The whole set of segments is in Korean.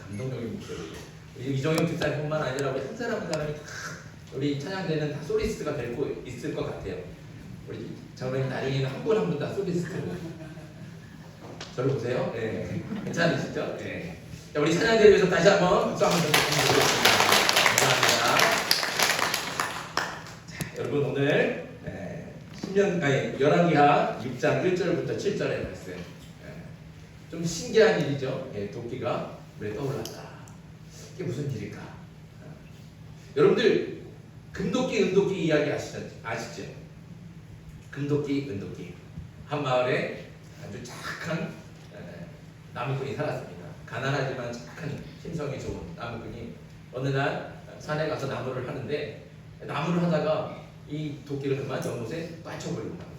감동적인 목소리. 이정영 집사님뿐만 아니라 우리 한 사람 한 사람이 다 우리 찬양대는 다 소리스트가 될 거 있을 것 같아요. 우리 장로님 나중에는 한 분 한 분 다 소리스트로. 저를 보세요. 네. 괜찮으시죠? 네. 자, 우리 찬양대를 위해서 다시 한번 박수 한번 드리겠습니다. 감사합니다. 자, 여러분 오늘 11기하 6장 1절부터 7절의 말씀. 좀 신기한 일이죠. 도끼가 물에 떠올랐다. 이게 무슨 일일까? 여러분들 금도끼, 은도끼 이야기 아시죠? 금도끼, 은도끼. 한 마을에 아주 착한 나무꾼이 살았습니다. 가난하지만 착한 심성이 좋은 나무꾼이 어느 날 산에 가서 나무를 하는데 나무를 하다가 이 도끼를 그만 연못에 빠져버리고 나왔어요.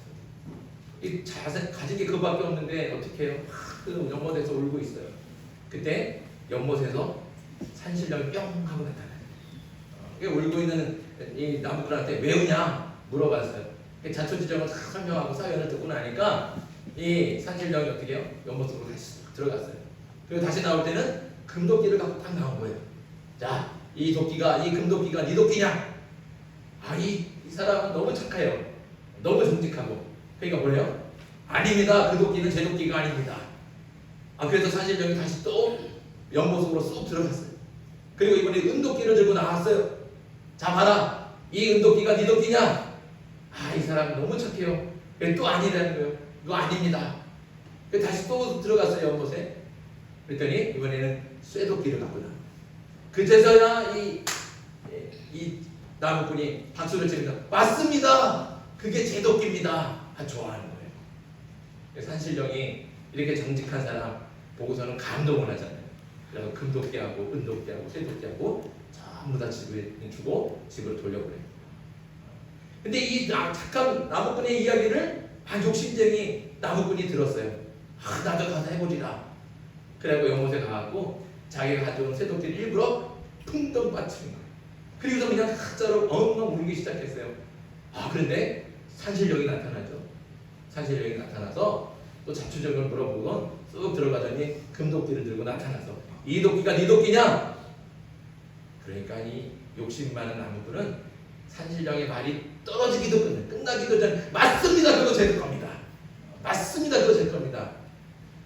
이 자세 가진 게 그밖에 없는데 어떻게 해요? 그 연못에서 울고 있어요. 그때 연못에서 산신령이 뿅 하고 나타나요. 울고 있는 이 나무꾼한테 왜 우냐 물어봤어요. 자초지종을 다 설명하고 사연을 듣고 나니까 이 산신령이 어떻게 해요? 연못으로 다시 들어갔어요. 그리고 다시 나올 때는 금도끼를 갖고 딱 나온 거예요. 자, 이 도끼가, 이 금도끼가 네 도끼냐? 아, 이 사람은 너무 착해요. 너무 정직하고. 그러니까 뭐래요? 아닙니다. 그 도끼는 제 도끼가 아닙니다. 그래서 산신령이 다시 또 연못으로 쏙 들어갔어요. 그리고 이번에 은도끼를 들고 나왔어요. 자, 봐라. 이 은도끼가 네 도끼냐? 이 사람 너무 착해요. 또 아니라는 거예요. 이거 아닙니다. 다시 또 들어갔어요, 연못에. 그랬더니 이번에는 쇠도끼를 갖고 나와요. 그제서야 이 나무꾼이 박수를 치면서 맞습니다. 그게 제 도끼입니다. 좋아하는 거예요. 산신령이 이렇게 정직한 사람 보고서는 감동을 하잖아요. 그래서 금도끼하고 은도끼하고 쇠도끼하고 전부 다 집에 주고 집으로 돌려보내요. 근데 이 착한 나무꾼의 이야기를 욕심쟁이 나무꾼이 들었어요. 나도 가서 해보리라. 그래고 연못에 가갖고 자기가 가져온 쇠도끼를 일부러 풍덩 빠뜨린 거예요. 그리고서 그냥 한자로 엉엉 울기 시작했어요. 그런데 산신령이 나타나죠. 산신령이 나타나서 또 자초적을 물어보곤 쑥 들어가더니 금도끼를 들고 나타나서 이 도끼가 네 도끼냐? 그러니까 이 욕심 많은 나무꾼은 산신령의 말이 떨어지기도 끝나기도 전에 맞습니다. 그거 제 겁니다. 맞습니다. 그거 제 겁니다.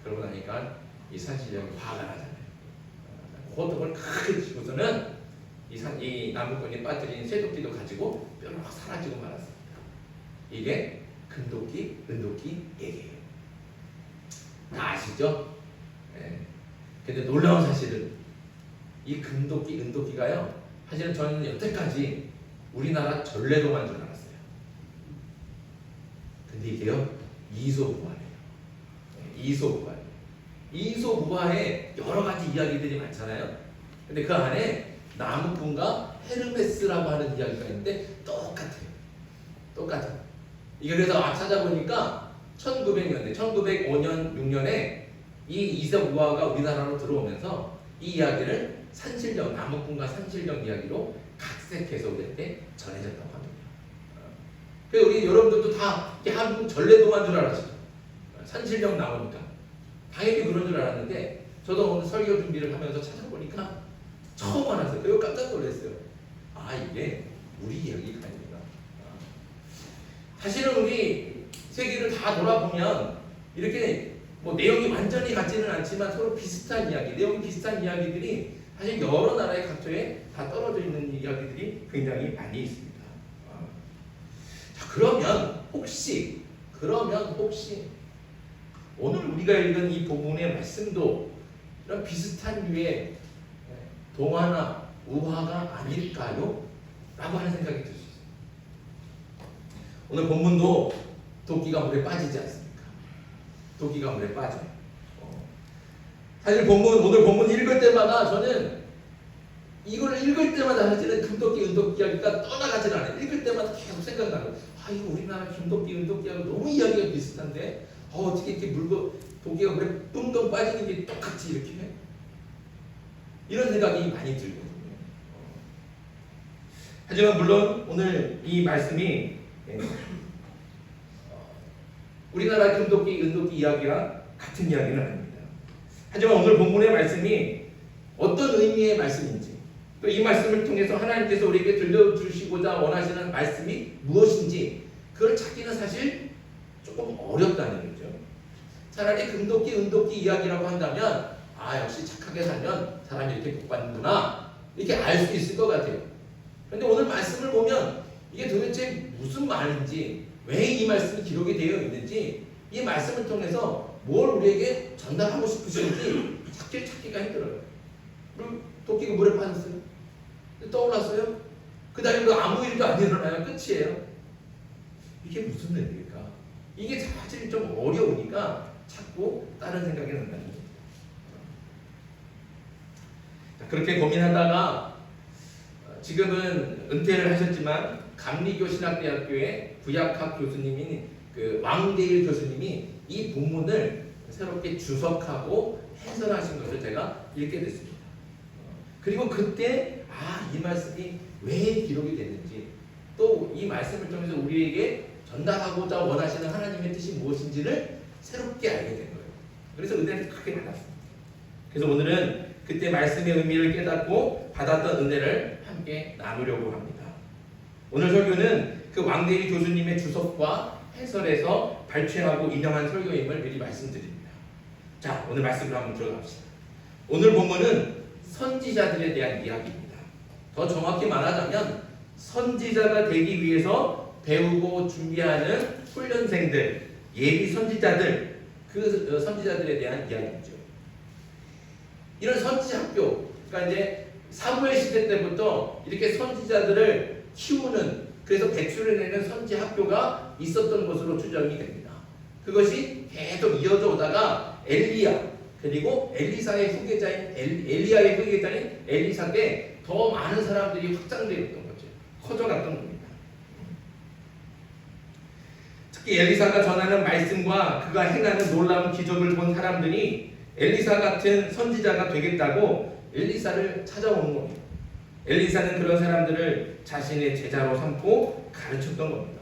그러고 나니까 이 산신령이 화가 나잖아요. 호통을 크게 치고서는 이 나무꾼이 빠뜨린 쇠도끼도 가지고 뼈로 확 사라지고 말았습니다. 이게 금도끼, 은도끼 얘기예요. 다 아시죠? 네. 근데 놀라운 사실은 이 금도끼, 은도끼가요. 사실은 저는 여태까지 우리나라 전래동화인 줄 알았어요. 근데 이게요. 이소부화예요. 이소부화예요. 이소부화에 여러 가지 이야기들이 많잖아요. 근데 그 안에 나무꾼과 헤르메스라고 하는 이야기가 있는데 똑같아요. 똑같아요. 이게 그래서 찾아보니까 1900년대, 1905년, 6년에 이 이소부화가 우리나라로 들어오면서 이 이야기를 산신령, 나무꾼과 산신령 이야기로 각색해서 우리한테 전해졌다고 합니다. 그래서 우리 여러분들도 다 한국 전래동화인 줄 알았어요. 산신령 나오니까. 당연히 그런 줄 알았는데 저도 오늘 설교 준비를 하면서 찾아보니까 처음 알았어요. 그리고 깜짝 놀랐어요. 이게 우리 이야기가 아닙니다. 사실은 우리 세계를 다 돌아보면 이렇게 뭐 내용이 완전히 같지는 않지만 서로 비슷한 이야기, 내용이 비슷한 이야기들이 사실 여러 나라의 각처에 다 떨어져 있는 이야기들이 굉장히 많이 있습니다. 자, 그러면 혹시 오늘 우리가 읽은 이 본문의 말씀도 이런 비슷한 류의 동화나 우화가 아닐까요? 라고 하는 생각이 들 수 있어요. 오늘 본문도 도끼가 물에 빠지지 않습니까? 도끼가 물에 빠져요. 사실 오늘 본문 읽을 때마다 저는 이거를 읽을 때마다 사실은 금도끼, 은도끼 이야기가 떠나가질 않아요. 읽을 때마다 계속 생각나요. 이거 우리나라 금도끼, 은도끼하고 너무 이야기가 비슷한데 어떻게 이렇게 도끼가 물에 뚱뚱 빠지는 게 똑같이 이렇게 해? 이런 생각이 많이 들거든요. 하지만 물론 오늘 이 말씀이 우리나라 금도끼, 은도끼 이야기와 같은 이야기는 아닙니다. 하지만 오늘 본문의 말씀이 어떤 의미의 말씀인지, 또 이 말씀을 통해서 하나님께서 우리에게 들려주시고자 원하시는 말씀이 무엇인지 그걸 찾기는 사실 조금 어렵다는 거죠. 차라리 금도끼, 은도끼 이야기라고 한다면 역시 착하게 살면 사람이 이렇게 복받는구나 이렇게 알 수 있을 것 같아요. 그런데 오늘 말씀을 보면 이게 도대체 무슨 말인지, 왜 이 말씀이 기록이 되어 있는지, 이 말씀을 통해서 뭘 우리에게 전달하고 싶으신지 찾기가 힘들어요. 그럼 도끼가 물에 빠졌어요. 떠올랐어요. 그 다음에 아무 일도 안 일어나요. 끝이에요. 이게 무슨 일입니까? 이게 사실 좀 어려우니까 자꾸 다른 생각이 난다는 거예요. 그렇게 고민하다가 지금은 은퇴를 하셨지만 감리교 신학대학교의 구약학 교수님인 그 왕대일 교수님이 이 본문을 새롭게 주석하고 해설하신 것을 제가 읽게 됐습니다. 그리고 그때 이 말씀이 왜 기록이 됐는지, 또 이 말씀을 통해서 우리에게 전달하고자 원하시는 하나님의 뜻이 무엇인지를 새롭게 알게 된 거예요. 그래서 은혜를 크게 받았습니다. 그래서 오늘은 그때 말씀의 의미를 깨닫고 받았던 은혜를 함께 나누려고 합니다. 오늘 설교는 그 왕대일 교수님의 주석과 해설에서 발췌하고 인용한 설교임을 미리 말씀드립니다. 자, 오늘 말씀으로 한번 들어갑시다. 오늘 본문은 선지자들에 대한 이야기입니다. 더 정확히 말하자면 선지자가 되기 위해서 배우고 준비하는 훈련생들, 예비 선지자들, 그 선지자들에 대한 이야기죠. 이런 선지 학교, 그러니까 이제 사무엘 시대 때부터 이렇게 선지자들을 키우는, 그래서 백수를 내는 선지 학교가 있었던 것으로 추정이 됩니다. 그것이 계속 이어져 오다가 엘리야, 그리고 엘리사의 후계자인 엘리야의 후계자인 엘리사 때 더 많은 사람들이 확장되었던 거죠. 커져갔던 겁니다. 특히 엘리사가 전하는 말씀과 그가 행하는 놀라운 기적을 본 사람들이 엘리사 같은 선지자가 되겠다고 엘리사를 찾아오는 겁니다. 엘리사는 그런 사람들을 자신의 제자로 삼고 가르쳤던 겁니다.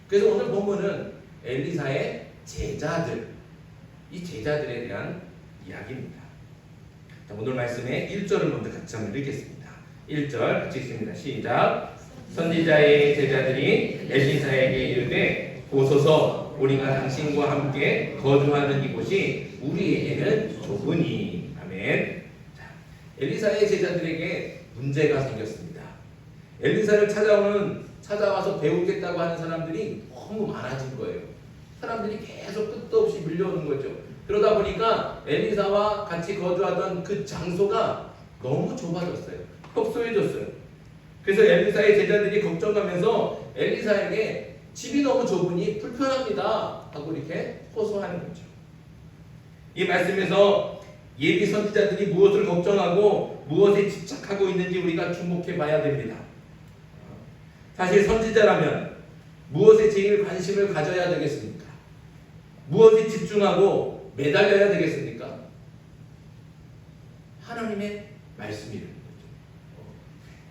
그래서 오늘 본문은 엘리사의 제자들, 이 제자들에 대한 이야기입니다. 자, 오늘 말씀의 1절을 먼저 같이 한번 읽겠습니다. 1절 같이 읽습니다. 시작. 선지자의 제자들이 엘리사에게 이르되 보소서, 우리가 당신과 함께 거주하는 이곳이 우리에게는 좁으니. 아멘. 자, 엘리사의 제자들에게 문제가 생겼습니다. 엘리사를 찾아와서 배우겠다고 하는 사람들이 너무 많아진 거예요. 사람들이 계속 끝도 없이 밀려오는 거죠. 그러다 보니까 엘리사와 같이 거주하던 그 장소가 너무 좁아졌어요. 협소해졌어요. 그래서 엘리사의 제자들이 걱정하면서 엘리사에게 집이 너무 좁으니 불편합니다 하고 이렇게 호소하는 거죠. 이 말씀에서 예비 선지자들이 무엇을 걱정하고 무엇에 집착하고 있는지 우리가 주목해 봐야 됩니다. 사실 선지자라면 무엇에 제일 관심을 가져야 되겠습니까? 무엇에 집중하고 매달려야 되겠습니까? 하나님의 말씀이라는 거죠.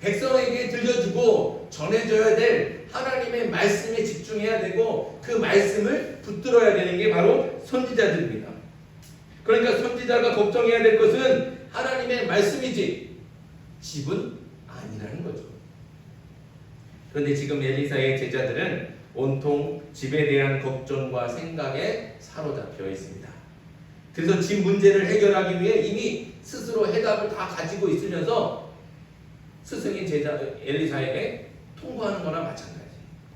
백성에게 들려주고 전해줘야 될 하나님의 말씀에 집중해야 되고 그 말씀을 붙들어야 되는 게 바로 선지자들입니다. 그러니까 선지자가 걱정해야 될 것은 하나님의 말씀이지 집은 아니라는 거죠. 그런데 지금 엘리사의 제자들은 온통 집에 대한 걱정과 생각에 사로잡혀 있습니다. 그래서 집 문제를 해결하기 위해 이미 스스로 해답을 다 가지고 있으면서 스승인 제자 엘리사에게 통보하는 거나 마찬가지.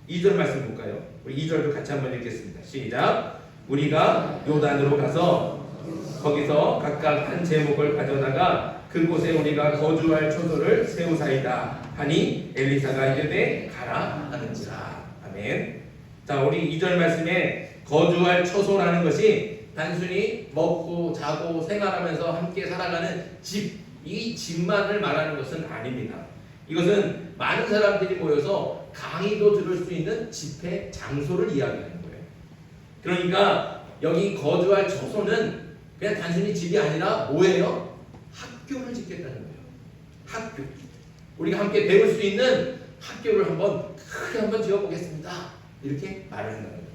2절 말씀 볼까요? 우리 2절도 같이 한번 읽겠습니다. 시작. 우리가 요단으로 가서 거기서 각각 한 제목을 가져다가 그곳에 우리가 거주할 초소를 세우사이다 하니 엘리사가 이르되 가라 하는지라. 아멘. 자, 우리 2절 말씀에 거주할 처소라는 것이 단순히 먹고 자고 생활하면서 함께 살아가는 집, 이 집만을 말하는 것은 아닙니다. 이것은 많은 사람들이 모여서 강의도 들을 수 있는 집회 장소를 이야기하는 거예요. 그러니까 여기 거주할 처소는 그냥 단순히 집이 아니라 뭐예요? 학교를 짓겠다는 거예요. 학교. 우리가 함께 배울 수 있는 학교를 크게 한번 지어보겠습니다. 이렇게 말을 한다는 거죠.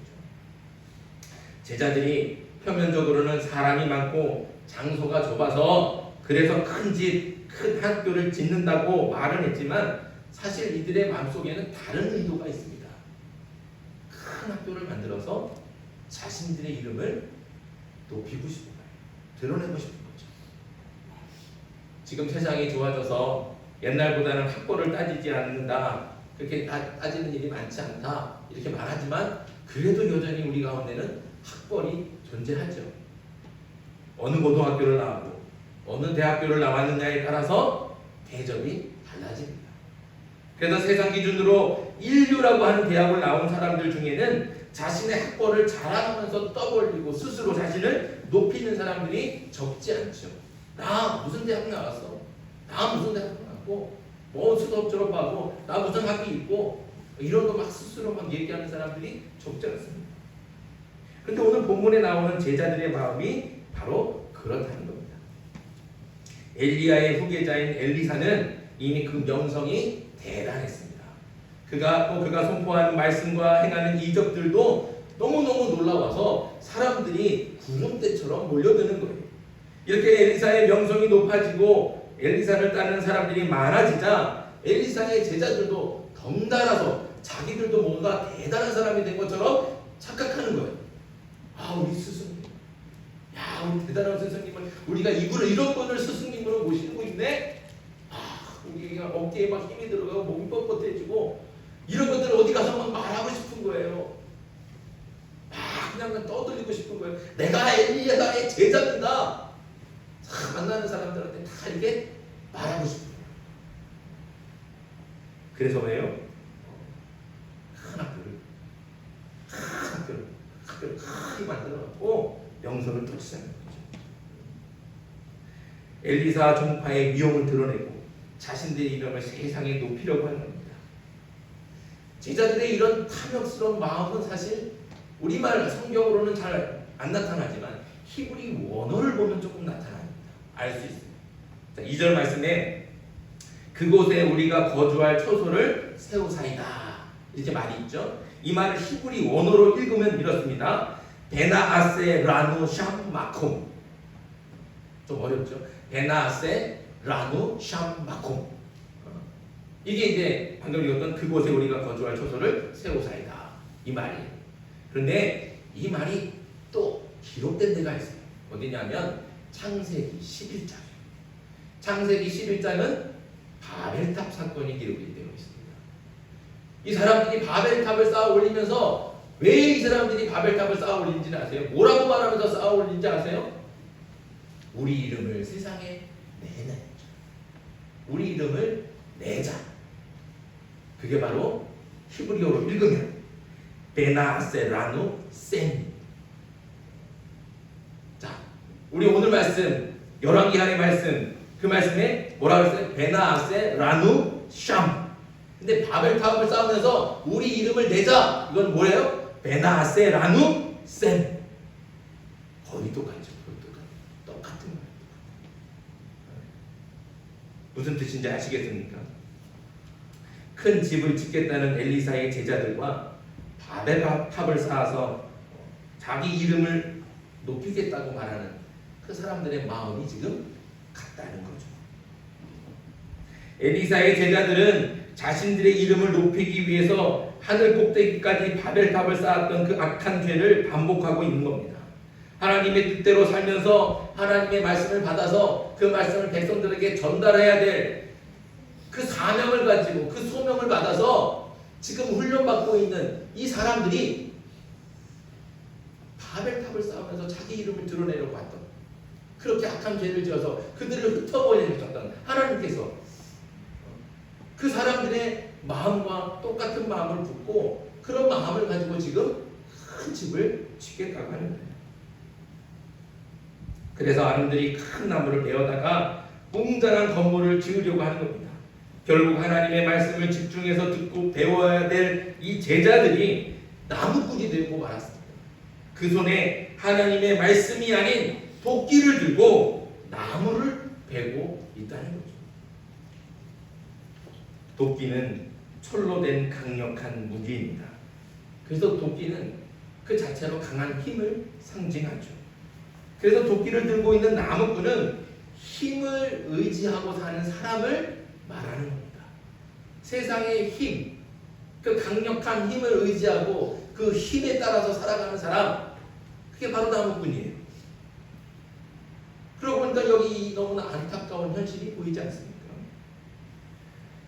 제자들이 표면적으로는 사람이 많고 장소가 좁아서 그래서 큰 집, 큰 학교를 짓는다고 말은 했지만 사실 이들의 마음속에는 다른 의도가 있습니다. 큰 학교를 만들어서 자신들의 이름을 높이고 싶은 거예요. 드러내고 싶은 거죠. 지금 세상이 좋아져서 옛날보다는 학벌을 따지지 않는다, 그렇게 따지는 일이 많지 않다 이렇게 말하지만 그래도 여전히 우리 가운데는 학벌이 존재하죠. 어느 고등학교를 나오고 어느 대학교를 나왔느냐에 따라서 대접이 달라집니다. 그래서 세상 기준으로 인류라고 하는 대학을 나온 사람들 중에는 자신의 학벌을 자랑하면서 떠벌리고 스스로 자신을 높이는 사람들이 적지 않죠. 나 무슨 대학 나왔어? 나 무슨 대학 나왔고 뭐 수업 졸업하고 나 무슨 학위 있고 이런 거 막 스스로 막 얘기하는 사람들이 적지 않습니다. 그런데 오늘 본문에 나오는 제자들의 마음이 바로 그렇다는 겁니다. 엘리야의 후계자인 엘리사는 이미 그 명성이 대단했습니다. 그가 선포하는 말씀과 행하는 이적들도 너무너무 놀라워서 사람들이 구름대처럼 몰려드는 거예요. 이렇게 엘리사의 명성이 높아지고 엘리사를 따르는 사람들이 많아지자 엘리사의 제자들도 덩달아서 자기들도 뭔가 대단한 사람이 된 것처럼 착각하는 거예요. 아, 우리 스승님, 야, 우리 대단한 스승님을 우리가 이런 분을 스승님으로 모시고 있네. 아, 우리가 어깨에 막 힘이 들어가고 몸이 뻣뻣해지고 이런 것들을 어디 가서 막 말하고 싶은 거예요. 그냥 떠들리고 싶은 거예요. 내가 엘리야의 제자입니다. 만나는 사람들한테 다 이렇게 말하고 싶어요. 그래서 왜요? 큰 학교를 크게 만들어갖고 명성을 쫓으자는 거죠. 엘리사 종파의 위용을 드러내고 자신들의 이름을 세상에 높이려고 하는 겁니다. 제자들의 이런 탐욕스러운 마음은 사실 우리말 성경으로는 잘 안 나타나지만 히브리 원어를 보면 조금 나타납니다. 알 수 있습니다. 자, 2절 말씀에 그곳에 우리가 거주할 초소를 세우사이다 이렇게 말이 있죠. 이 말을 히브리 원어로 읽으면 이렇습니다. 베나아세 라누 샴 마콤. 좀 어렵죠. 베나아세 라누 샴 마콤. 이게 이제 방금 읽었던 그곳에 우리가 거주할 초소를 세우사이다 이 말이에요. 그런데 이 말이 또 기록된 데가 있어요. 어디냐면 창세기 11장. 창세기 11장은 바벨탑 사건이 기록이 되어 있습니다. 이 사람들이 바벨탑을 쌓아 올리면서 왜 이 사람들이 바벨탑을 쌓아 올린지는 아세요? 뭐라고 말하면서 쌓아 올린지 아세요? 우리 이름을 세상에 내자. 우리 이름을 내자. 그게 바로 히브리어로 읽으면 베나세라누 셈. 자, 우리 오늘 말씀 열왕기하의 말씀 그 말씀에 뭐라고 했어요? 베나세라누 샴. 근데 바벨탑을 쌓으면서 우리 이름을 내자. 이건 뭐예요? 베나세라누 셈. 거의 똑같죠. 똑같은 거예요. 무슨 뜻인지 아시겠습니까? 큰 집을 짓겠다는 엘리사의 제자들과 바벨탑을 쌓아서 자기 이름을 높이겠다고 말하는 그 사람들의 마음이 지금 같다는 거죠. 엘리사의 제자들은 자신들의 이름을 높이기 위해서 하늘 꼭대기까지 바벨탑을 쌓았던 그 악한 죄를 반복하고 있는 겁니다. 하나님의 뜻대로 살면서 하나님의 말씀을 받아서 그 말씀을 백성들에게 전달해야 될 그 사명을 가지고 그 소명을 받아서 지금 훈련받고 있는 이 사람들이 바벨탑을 쌓으면서 자기 이름을 드러내려고 했던 그렇게 악한 죄를 지어서 그들을 흩어버리셨던 하나님께서 그 사람들의 마음과 똑같은 마음을 품고 그런 마음을 가지고 지금 큰 집을 짓겠다고 하는 거예요. 그래서 아름들이 큰 나무를 베어다가 웅장한 건물을 지으려고 하는 겁니다. 결국 하나님의 말씀을 집중해서 듣고 배워야 될 이 제자들이 나무꾼이 되고 말았습니다. 그 손에 하나님의 말씀이 아닌 도끼를 들고 나무를 베고 있다는 거죠. 도끼는 철로 된 강력한 무기입니다. 그래서 도끼는 그 자체로 강한 힘을 상징하죠. 그래서 도끼를 들고 있는 나무꾼은 힘을 의지하고 사는 사람을 말하는 겁니다. 세상의 힘, 그 강력한 힘을 의지하고 그 힘에 따라서 살아가는 사람, 그게 바로 나무꾼이에요. 그러고 보니까 여기 너무나 안타까운 현실이 보이지 않습니까?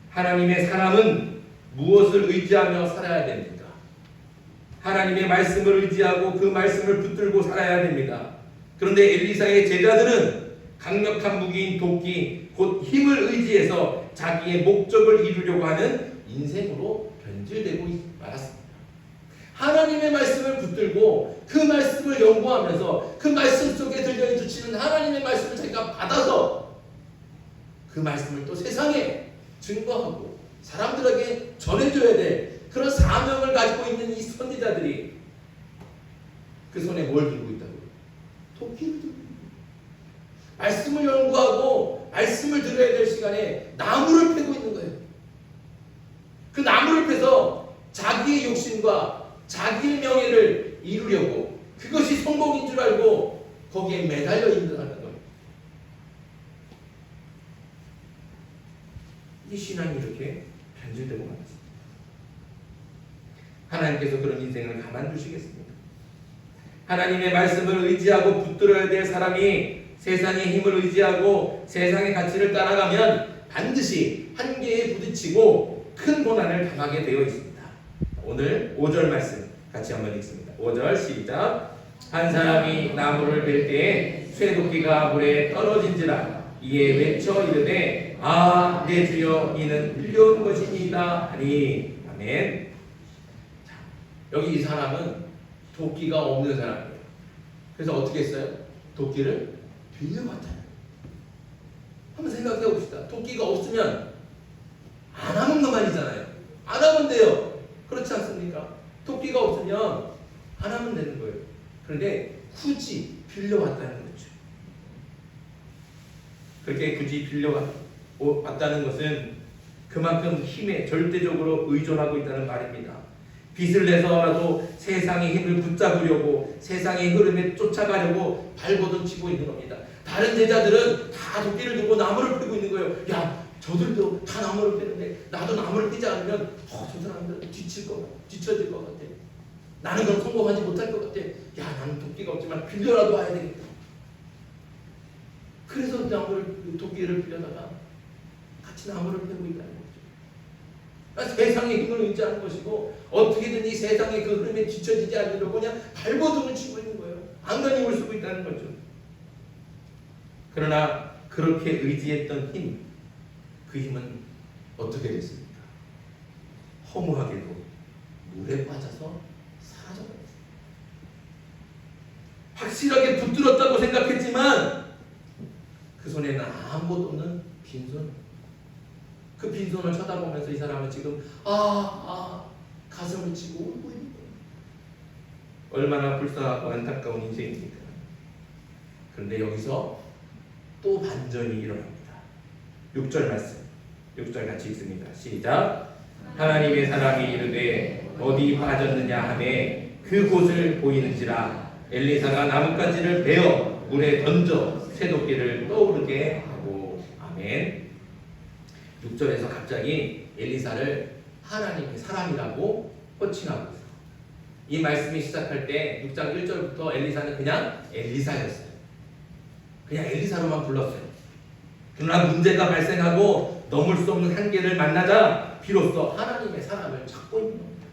하나님의 사람은 무엇을 의지하며 살아야 됩니까? 하나님의 말씀을 의지하고 그 말씀을 붙들고 살아야 됩니다. 그런데 엘리사의 제자들은 강력한 무기인 도끼, 곧 힘을 의지해서 자기의 목적을 이루려고 하는 인생으로 변질되고 말았습니다. 하나님의 말씀을 붙들고 그 말씀을 연구하면서 그 말씀 속에 들려주시는 하나님의 말씀을 자기가 받아서 그 말씀을 또 세상에 증거하고 사람들에게 전해줘야 될 그런 사명을 가지고 있는 이 선지자들이 그 손에 뭘 들고 있다고요? 도끼를 들고 있는 거예요. 말씀을 연구하고 말씀을 들어야 될 시간에 나무를 패고 있는 거예요. 그 나무를 패서 자기의 욕심과 자기의 명예를 이루려고 그것이 성공인 줄 알고 거기에 매달려 있는 겁니다. 이 신앙이 이렇게 변질되고 말았습니다. 하나님께서 그런 인생을 가만두시겠습니까? 하나님의 말씀을 의지하고 붙들어야 될 사람이 세상의 힘을 의지하고 세상의 가치를 따라가면 반드시 한계에 부딪히고 큰 고난을 당하게 되어 있습니다. 오늘 5절 말씀 같이 한번 읽습니다. 5절 시작. 한 사람이 나무를 벨 때에 쇠도끼가 물에 떨어진지라 이에 외쳐 이르되 아 내 주여 이는 흘려온 것이니이다 하니. 아멘. 자, 여기 이 사람은 도끼가 없는 사람이에요. 그래서 어떻게 했어요? 도끼를 빌려갔잖아요. 한번 생각해 봅시다. 도끼가 없으면 안 하면 그만이잖아요. 안 하면 돼요. 그렇지 않습니까? 도끼가 없으면 안 하면 되는 거예요. 그런데 굳이 빌려왔다는 거죠. 그렇게 굳이 빌려왔다는 것은 그만큼 힘에 절대적으로 의존하고 있다는 말입니다. 빚을 내서라도 세상의 힘을 붙잡으려고 세상의 흐름에 쫓아가려고 발버둥 치고 있는 겁니다. 다른 제자들은 다 도끼를 들고 나무를 패고 있는 거예요. 야, 저들도 다 나무를 패는데 나도 나무를 패지 않으면 저 사람들은 뒤처질 것 같아. 나는 그럼 성공하지 못할 것 같아. 야, 나는 도끼가 없지만 빌려라도 와야 되겠다. 그래서 도끼를 빌려다가 같이 나무를 패고 있다는 거죠. 세상의 힘을 의지하는 것이고 어떻게든 이 세상의 그 흐름에 뒤처지지 않으려고 그냥 발버둥을 치고 있는 거예요. 안간힘을 쓰고 있다는 거죠. 그러나 그렇게 의지했던 힘, 그 힘은 어떻게 됐습니까? 허무하게도 물에 빠져서 사라져버렸어요. 확실하게 붙들었다고 생각했지만 그 손에는 아무것도 없는 빈손. 그 빈손을 쳐다보면서 이 사람은 지금 가슴을 치고 울고 있는 거예요. 얼마나 불쌍하고 안타까운 인생입니까? 그런데 여기서 또 반전이 일어납니다. 6절 말씀, 6절 같이 읽습니다. 시작. 하나님의 사람이 이르되 어디 빠졌느냐 하매 그곳을 보이는지라 엘리사가 나뭇가지를 베어 물에 던져 쇠도끼를 떠오르게 하고. 아멘. 6절에서 갑자기 엘리사를 하나님의 사람이라고 호칭하고 있어요. 이 말씀이 시작할 때 6장 1절부터 엘리사는 그냥 엘리사였어요. 그냥 엘리사로만 불렀어요. 그러나 문제가 발생하고 넘을 수 없는 한계를 만나자 비로소 하나님의 사람을 찾고 있는 겁니다.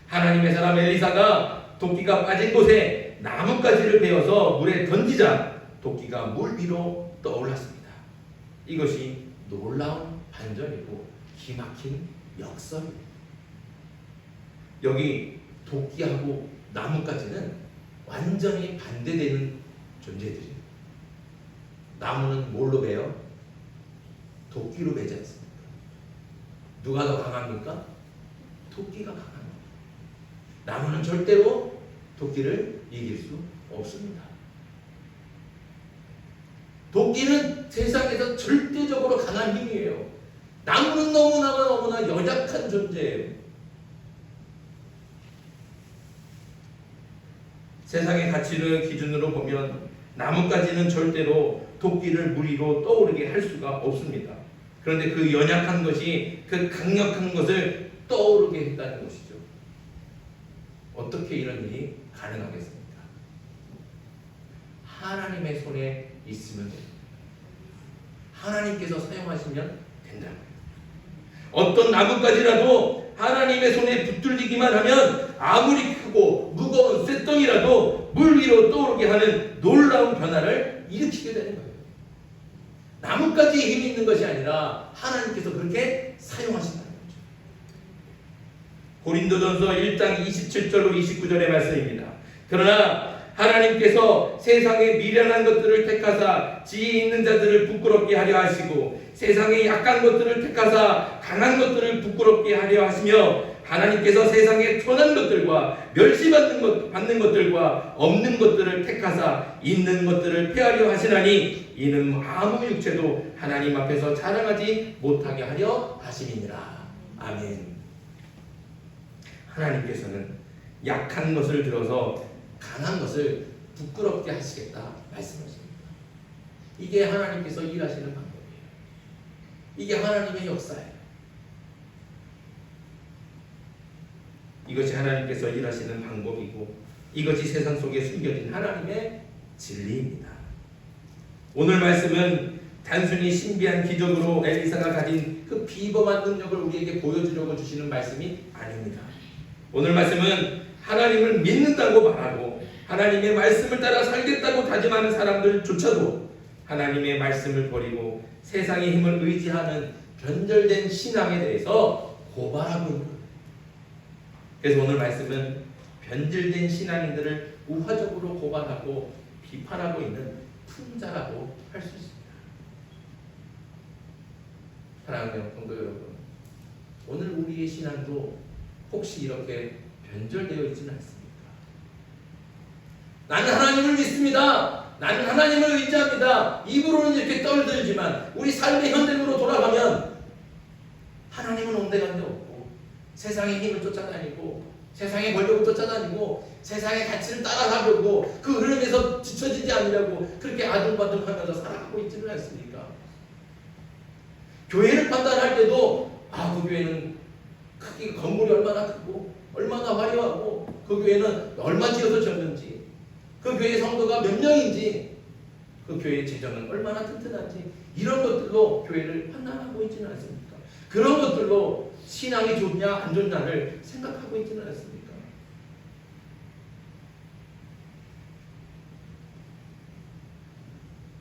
하나님의 사람 엘리사가 도끼가 빠진 곳에 나뭇가지를 베어서 물에 던지자 도끼가 물 위로 떠올랐습니다. 이것이 놀라운 반전이고 기막힌 역설입니다. 여기 도끼하고 나뭇가지는 완전히 반대되는 존재들이에요. 나무는 뭘로 베요? 도끼로 베지 않습니까? 누가 더 강합니까? 도끼가 강합니다. 나무는 절대로 도끼를 이길 수 없습니다. 도끼는 세상에서 절대적으로 강한 힘이에요. 나무는 너무나 연약한 존재예요. 세상의 가치를 기준으로 보면 나뭇가지는 절대로 도끼를 물 위로 떠오르게 할 수가 없습니다. 그런데 그 연약한 것이 그 강력한 것을 떠오르게 했다는 것이죠. 어떻게 이런 일이 가능하겠습니까? 하나님의 손에 있으면 됩니다. 하나님께서 사용하시면 된다는 거예요. 어떤 나뭇가지라도 하나님의 손에 붙들리기만 하면 아무리 크고 무거운 쇳덩이라도 물 위로 떠오르게 하는 놀라운 변화를 일으키게 되는 거예요. 나뭇가지에 힘이 있는 것이 아니라 하나님께서 그렇게 사용하신다는 거죠. 고린도전서 1장 27절로 29절의 말씀입니다. 그러나 하나님께서 세상의 미련한 것들을 택하사 지혜 있는 자들을 부끄럽게 하려 하시고 세상의 약한 것들을 택하사 강한 것들을 부끄럽게 하려 하시며 하나님께서 세상의 천한 것들과 멸시받는 것들과 없는 것들을 택하사 있는 것들을 폐하려 하시나니 이는 아무 육체도 하나님 앞에서 자랑하지 못하게 하려 하심이니라. 아멘. 하나님께서는 약한 것을 들어서 강한 것을 부끄럽게 하시겠다 말씀하십니다. 이게 하나님께서 일하시는 방법이에요. 이게 하나님의 역사예요. 이것이 하나님께서 일하시는 방법이고 이것이 세상 속에 숨겨진 하나님의 진리입니다. 오늘 말씀은 단순히 신비한 기적으로 엘리사가 가진 그 비범한 능력을 우리에게 보여주려고 주시는 말씀이 아닙니다. 오늘 말씀은 하나님을 믿는다고 말하고 하나님의 말씀을 따라 살겠다고 다짐하는 사람들조차도 하나님의 말씀을 버리고 세상의 힘을 의지하는 변절된 신앙에 대해서 고발하고 있는 거예요. 그래서 오늘 말씀은 변질된 신앙인들을 우화적으로 고발하고 비판하고 있는 풍자라고 할 수 있습니다. 사랑하는 성도 여러분, 오늘 우리의 신앙도 혹시 이렇게 변절되어 있지는 않습니까? 나는 하나님을 믿습니다. 나는 하나님을 의지합니다. 입으로는 이렇게 떨들지만 우리 삶의 현대으로 돌아가면 하나님은 온데간데 없고 세상의 힘을 쫓아다니고 세상의 권력을 쫓아다니고 세상의 가치를 따라가려고 그 흐름에서 지쳐지지 않으려고 그렇게 아둥바둥하면서 살아가고 있지는 않습니까? 교회를 판단할 때도 그 교회는 크기 건물이 얼마나 크고 얼마나 화려하고 그 교회는 얼마 지어서 지었는지 그 교회 성도가 몇 명인지 그 교회의 재정은 얼마나 튼튼한지 이런 것들로 교회를 판단하고 있지는 않습니까? 그런 것들로 신앙이 좋냐 안 좋냐를 생각하고 있지는 않습니까?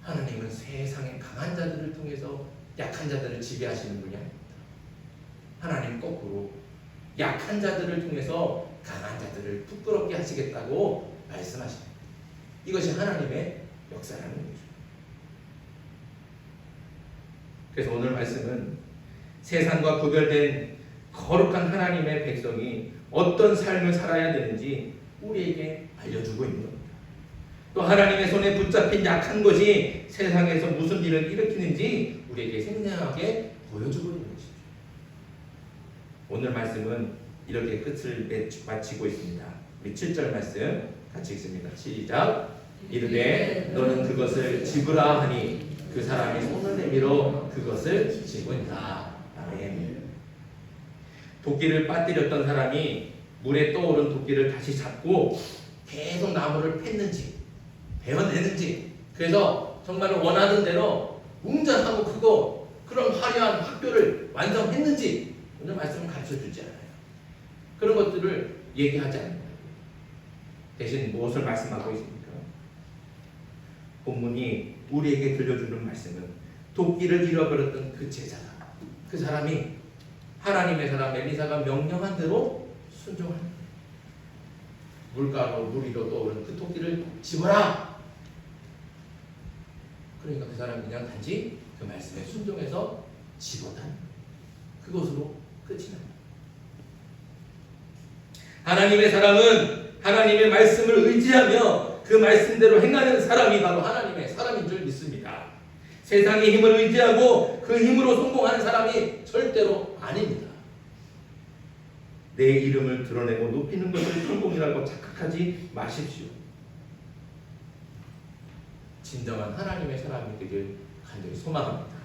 하나님은 세상의 강한 자들을 통해서 약한 자들을 지배하시는 분이 아닙니다. 하나님 거꾸로 약한 자들을 통해서 강한 자들을 부끄럽게 하시겠다고 말씀하십니다. 이것이 하나님의 역사라는 거죠. 그래서 오늘 말씀은 세상과 구별된 거룩한 하나님의 백성이 어떤 삶을 살아야 되는지 우리에게 알려주고 있는 겁니다. 또 하나님의 손에 붙잡힌 약한 것이 세상에서 무슨 일을 일으키는지 우리에게 생생하게 보여주고 있는 것이죠. 오늘 말씀은 이렇게 끝을 마치고 있습니다. 우리 7절 말씀 같이 읽습니다. 시작. 이르되 너는 그것을 집으라 하니 그 사람이 손을 내밀어 그것을 집은다. 아멘. 도끼를 빠뜨렸던 사람이 물에 떠오른 도끼를 다시 잡고 계속 나무를 팼는지 베어내는지 그래서 정말 원하는 대로 웅장하고 크고 그런 화려한 학교를 완성했는지 오늘 말씀은 가르쳐주지 않아요. 그런 것들을 얘기하지 않습니다. 대신 무엇을 말씀하고 있습니까? 본문이 우리에게 들려주는 말씀은 도끼를 잃어버렸던 그 제자다. 그 사람이 하나님의 사람 엘리사가 명령한 대로 순종하는 거예요. 물가로 물 위로 떠오른 그 도끼를 집어라. 그러니까 그 사람이 그냥 단지 그 말씀에 순종해서 집어다. 그것으로 끝이 납니다. 하나님의 사람은 하나님의 말씀을 의지하며 그 말씀대로 행하는 사람이 바로 하나님의 사람인 줄 믿습니다. 세상의 힘을 의지하고 그 힘으로 성공하는 사람이 절대로 아닙니다. 내 이름을 드러내고 높이는 것을 성공이라고 착각하지 마십시오. 진정한 하나님의 사람이 되길 간절히 소망합니다.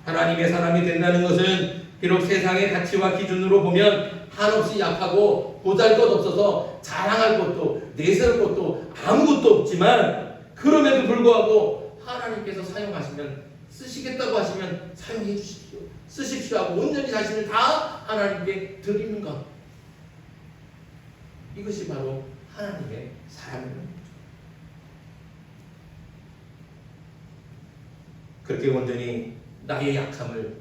하나님의 사람이 된다는 것은 비록 세상의 가치와 기준으로 보면 한없이 약하고 보잘것없어서 자랑할 것도 내세울 것도 아무것도 없지만, 그럼에도 불구하고 하나님께서 사용하시면, 쓰시겠다고 하시면 사용해 주십시오, 쓰십시오 하고 온전히 자신을 다 하나님께 드리는 것, 이것이 바로 하나님의 사람이라는 거죠. 그렇게 온전히 나의 약함을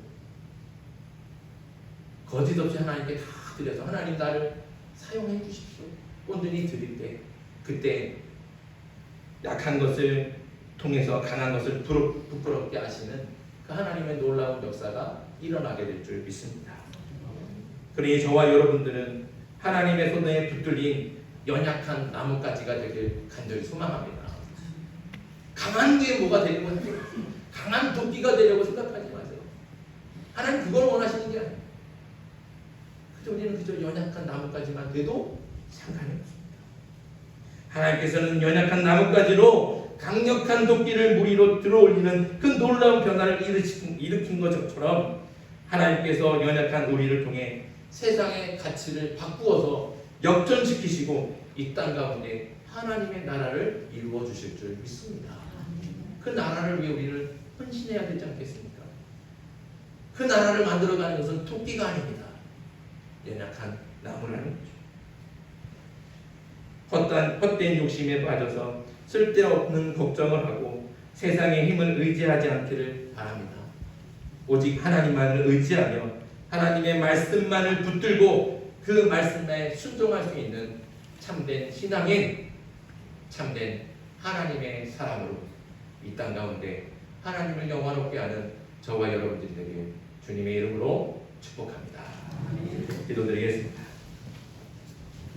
거짓없이 하나님께 다 드려서 하나님 나를 사용해 주십시오 온전히 드릴 때, 그때 약한 것을 통해서 강한 것을 부끄럽게 하시는 그 하나님의 놀라운 역사가 일어나게 될 줄 믿습니다. 그러니 저와 여러분들은 하나님의 손에 붙들린 연약한 나뭇가지가 되길 간절히 소망합니다. 강한 게 뭐가 되려고 하세요? 강한 도끼가 되려고 생각하지 마세요. 하나님 그걸 원하시는 게 아니에요. 우리는 그저 연약한 나뭇가지만 돼도 상관이 없습니다. 하나님께서는 연약한 나뭇가지로 강력한 도끼를 물 위로 들어올리는 그 놀라운 변화를 일으킨 것처럼, 하나님께서 연약한 우리를 통해 세상의 가치를 바꾸어서 역전시키시고 이 땅 가운데 하나님의 나라를 이루어 주실 줄 믿습니다. 그 나라를 위해 우리는 헌신해야 되지 않겠습니까? 그 나라를 만들어가는 것은 토끼가 아닙니다. 연약한 나무라는 거죠. 헛된 욕심에 빠져서 쓸데없는 걱정을 하고 세상의 힘을 의지하지 않기를 바랍니다. 오직 하나님만을 의지하며 하나님의 말씀만을 붙들고 그 말씀에 순종할 수 있는 참된 신앙인, 참된 하나님의 사람으로 이 땅 가운데 하나님을 영화롭게 하는 저와 여러분들이 되길 주님의 이름으로 축복합니다. 기도드리겠습니다.